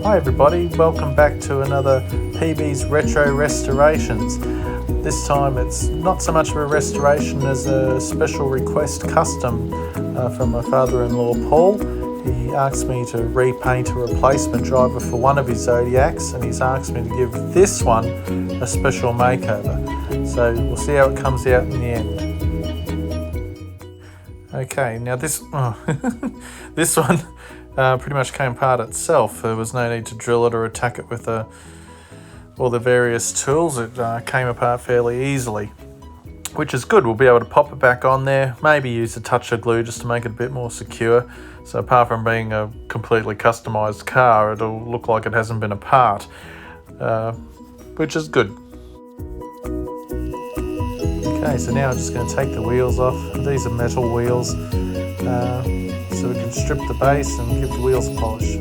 Hi everybody, welcome back to another PB's Retro Restorations. This time it's not so much of a restoration as a special request custom from my father-in-law Paul. He asked me to repaint a replacement driver for one of his Zodiacs, and he's asked me to give this one a special makeover. So we'll see how it comes out in the end. Okay, now this this one pretty much came apart itself. There was no need to drill it or attack it with all the various tools. It came apart fairly easily, which is good. We'll be able to pop it back on there, maybe use a touch of glue just to make it a bit more secure. So apart from being a completely customised car, it'll look like it hasn't been apart, which is good. Okay, so now I'm just going to take the wheels off. These are metal wheels, so we can strip the base and give the wheels a polish.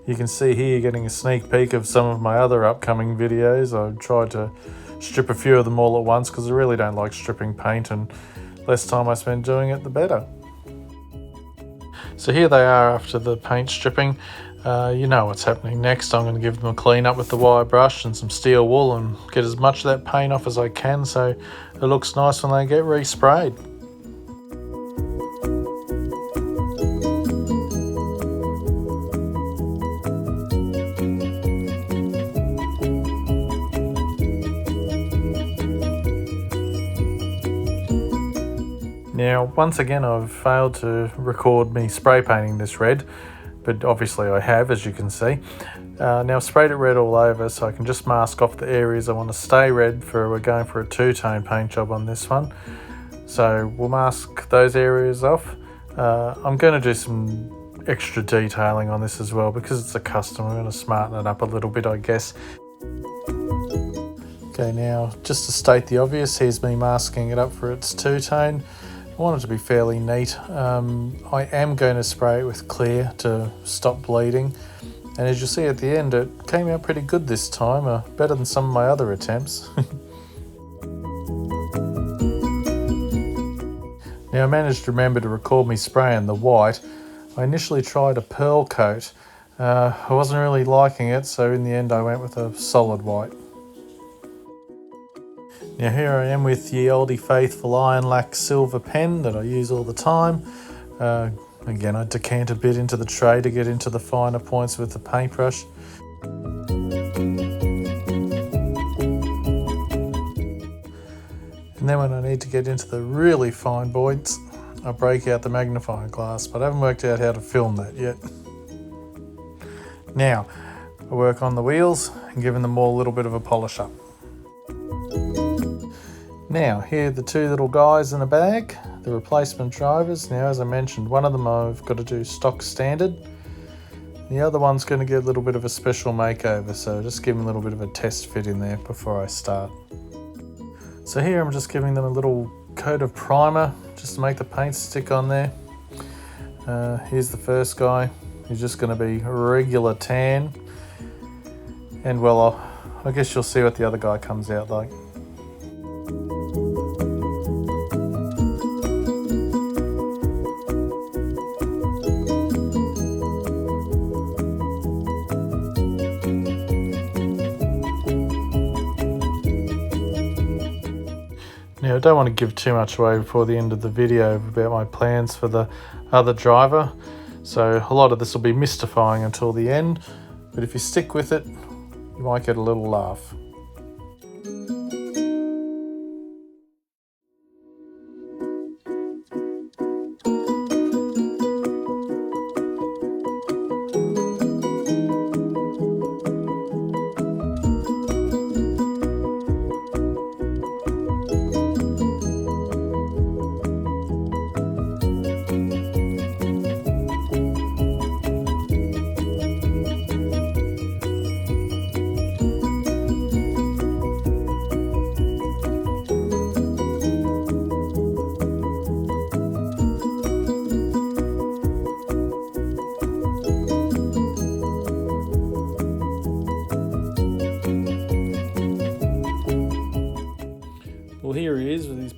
You can see here getting a sneak peek of some of my other upcoming videos. I've tried to strip a few of them all at once because I really don't like stripping paint, and less time I spend doing it the better. So here they are after the paint stripping. You know what's happening next. I'm going to give them a clean up with the wire brush and some steel wool and get as much of that paint off as I can so it looks nice when they get resprayed. Now, once again, I've failed to record me spray painting this red, but obviously I have, as you can see. Now I've sprayed it red all over, so I can just mask off the areas I want to stay red for. We're going for a two-tone paint job on this one. So we'll mask those areas off. I'm going to do some extra detailing on this as well because it's a custom. I'm going to smarten it up a little bit, I guess. Okay, now just to state the obvious, here's me masking it up for its two-tone. I want it to be fairly neat. I am going to spray it with clear to stop bleeding, and as you'll see at the end, it came out pretty good this time, better than some of my other attempts. Now I managed to remember to record me spraying the white. I initially tried a pearl coat. I wasn't really liking it, so in the end I went with a solid white. Now here I am with the oldie faithful iron lac silver pen that I use all the time. Again, I decant a bit into the tray to get into the finer points with the paintbrush. And then when I need to get into the really fine points, I break out the magnifying glass, but I haven't worked out how to film that yet. Now, I work on the wheels and giving them all a little bit of a polish up. Now, here are the two little guys in a bag, the replacement drivers. Now, as I mentioned, one of them I've got to do stock standard. The other one's going to get a little bit of a special makeover, so just give them a little bit of a test fit in there before I start. So here I'm just giving them a little coat of primer just to make the paint stick on there. Here's the first guy. He's just going to be a regular tan. And well, I guess you'll see what the other guy comes out like. Now I don't want to give too much away before the end of the video about my plans for the other driver, so a lot of this will be mystifying until the end, but if you stick with it, you might get a little laugh.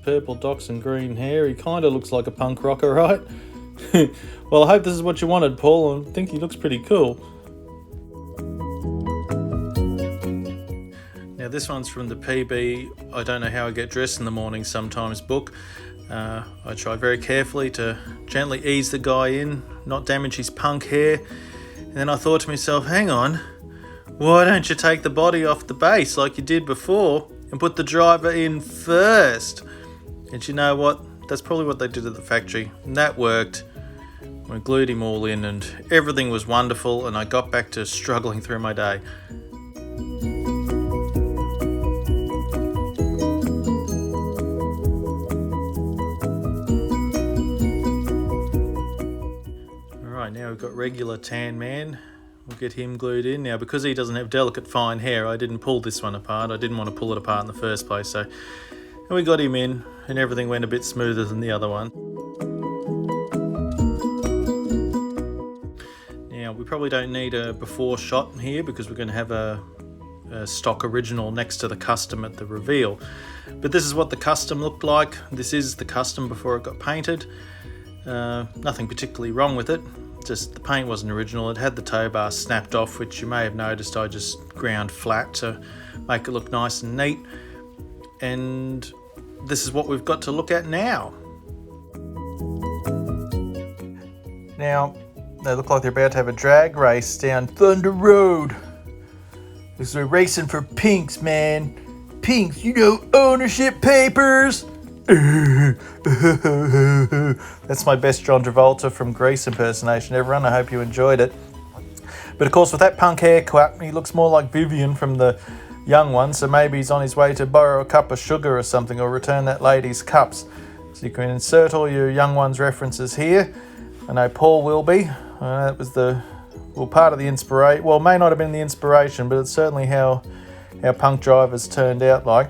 purple docs and green hair. He kind of looks like a punk rocker, right? Well, I hope this is what you wanted, Paul. I think he looks pretty cool. Now this one's from the PB I Don't Know How I Get Dressed in the Morning Sometimes book. I tried very carefully to gently ease the guy in, not damage his punk hair. And then I thought to myself, hang on, why don't you take the body off the base like you did before and put the driver in first? And you know what? That's probably what they did at the factory. And that worked. I glued him all in and everything was wonderful, and I got back to struggling through my day. Alright, now we've got regular Tan Man. We'll get him glued in. Now, because he doesn't have delicate fine hair, I didn't pull this one apart. I didn't want to pull it apart in the first place. And we got him in and everything went a bit smoother than the other one. Now, we probably don't need a before shot here because we're going to have a stock original next to the custom at the reveal. But this is what the custom looked like. This is the custom before it got painted. Nothing particularly wrong with it. Just the paint wasn't original. It had the tow bar snapped off, which you may have noticed I just ground flat to make it look nice and neat. And this is what we've got to look at now. Now, they look like they're about to have a drag race down Thunder Road. Because we're racing for pinks, man. Pinks, you know, ownership papers. That's my best John Travolta from Grease impersonation, everyone. I hope you enjoyed it. But of course, with that punk haircut, he looks more like Vivian from the young one, so maybe he's on his way to borrow a cup of sugar or something, or return that lady's cups. So you can insert all your young ones references here. I know Paul will be. That was part of the inspiration. Well, it may not have been the inspiration, but it's certainly how punk drivers turned out like.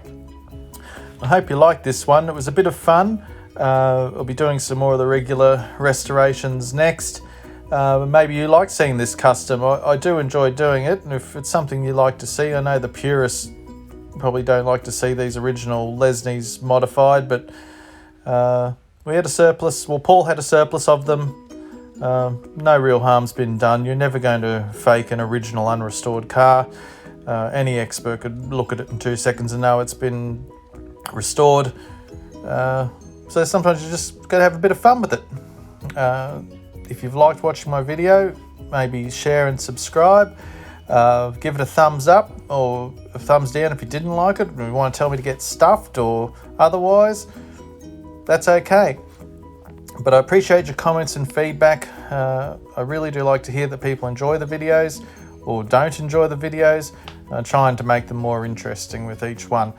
I hope you liked this one. It was a bit of fun. I'll be doing some more of the regular restorations next. Maybe you like seeing this custom. I do enjoy doing it, and if it's something you like to see, I know the purists probably don't like to see these original Lesneys modified, but we had a surplus. Well, Paul had a surplus of them. No real harm's been done. You're never going to fake an original unrestored car. Any expert could look at it in 2 seconds and know it's been restored. So sometimes you just got to have a bit of fun with it. If you've liked watching my video, maybe share and subscribe. Give it a thumbs up or a thumbs down if you didn't like it, and you want to tell me to get stuffed or otherwise. That's okay. But I appreciate your comments and feedback. I really do like to hear that people enjoy the videos or don't enjoy the videos. Trying to make them more interesting with each one.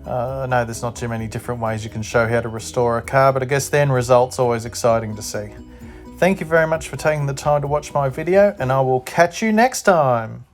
I know there's not too many different ways you can show how to restore a car, but I guess the end result's always exciting to see. Thank you very much for taking the time to watch my video, and I will catch you next time.